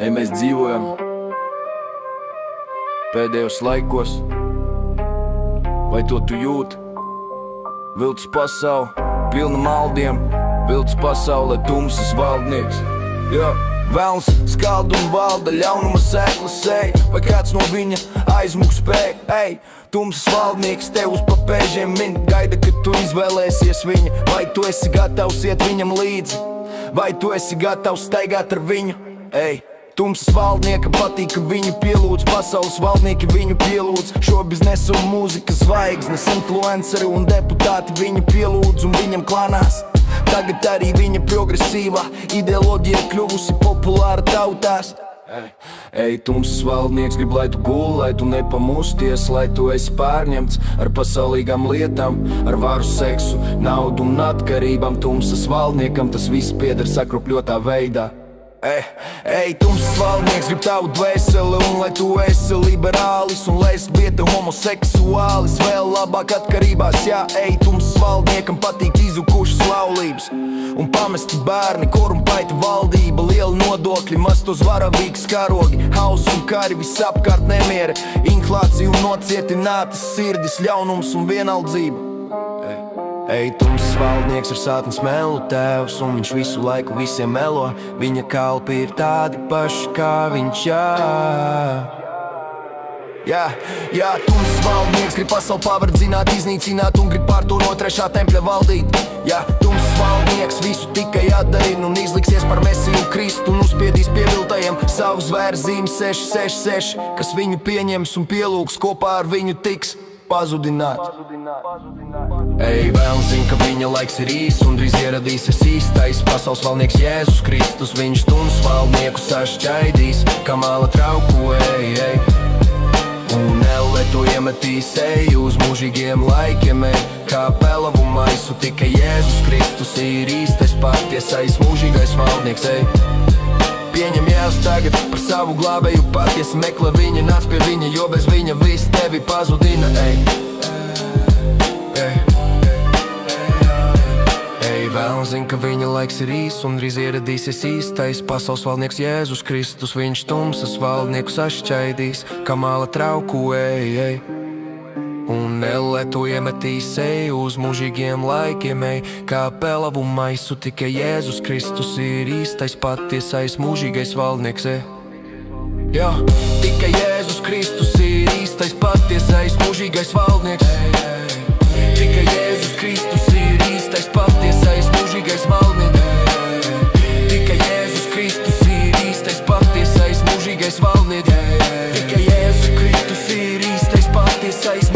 Mēs dzīvojam pēdējos laikos. Vai to tu jūti? Viltus pasaule, pilna maldiem. Viltus pasaulē tumsas valdnieks. Velns skalda un valda, ļaunuma sēklas sēj. Vai kāds no viņa aizmukt spēj? Tumsas valdnieks tev uz papēžiem min. Gaida, kad tu izvēlēsies viņa. Vai tu esi gatavs iet viņam līdzi? Vai tu esi gatavs staigāt ar viņu? Tumsas valdniekam patīk, ka viņu pielūdz. Pasaules valdnieki viņu pielūdz. Šobiznesa un mūzikas zvaigznes, influenceri un deputāti viņu pielūdz un viņam klanās. Tagad arī viņa progresīvā ideoloģija kļuvusi populāra tautās. Tumsas valdnieks grib, lai tu guli, lai tu nepamosties, lai tu esi pārņemts ar pasaulīgām lietām, ar varu, seksu, naudu un atkarībām. Tumsas valdniekam tas viss pieder sakrupļotā veidā. Tumsas valdnieks grib tavu dvēseli, un lai tu esi liberālis un lesbieta, homoseksuālis, vēl labāk atkarībās. Tumsas valdniekam patīk izukušas laulības un pamesti bērni, korumpēta valdība, liela nodokļi, mastos varavīgs karogi, hauss un kari, visapkārt nemieri, inflācija un nocietinātas sirdis, ļaunums un vienaldzība. Tumsas valdnieks ir sātnes melu tēvs, un viņš visu laiku visiem melo. Viņa kalpi ir tādi paši kā viņš, Tumsas valdnieks grib pasauli pavardzināt, iznīcināt un grib pār to no trešā tempļa valdīt. Tumsas valdnieks visu tikai atdarina un izliksies par Mesiju Kristu un uzspiedīs pieviltajiem savu zvērzīmi 666, kas viņu pieņems un pielūgs, kopā ar viņu tiks pazudināt. Vēlns zin, ka viņa laiks ir īs un drīz ieradīsies īstais pasaules valdnieks Jēzus Kristus. Viņš tumsas valdnieku sašķaidīs, kā māla trauku, un elle to iemetīs uz mūžīgiem laikiem, kā pelavu maisu. Tikai Jēzus Kristus ir īstais, patiesais, mūžīgais valdnieks, Pieņem Jēzus tagad par savu glābēju, patiesi meklē viņa, nāc pie viņa, jo bez viņa viss tevi pazudina. Vēlns zin, ka viņa laiks ir īs un drīz ieradīsies īstais pasaules valdnieks Jēzus Kristus. Viņš tumsas valdnieku sašķaidīs, kā māla trauku, un elle to iemetīs uz mūžīgiem laikiem, kā pelavu maisu. Tikai Jēzus Kristus ir īstais, patiesais, mūžīgais valdnieks, Tikai Jēzus Kristus ir īstais, patiesais, mūžīgais valdnieks. Tikai Jēzus Kristus ir īstais, patiesais, mūžīgais valdnieks. Tikai Jēzus Kristus ir īstais, patiesais, mūžīgais valdnieks. Tikai Jēzus Kristus ir īstais, patiesais,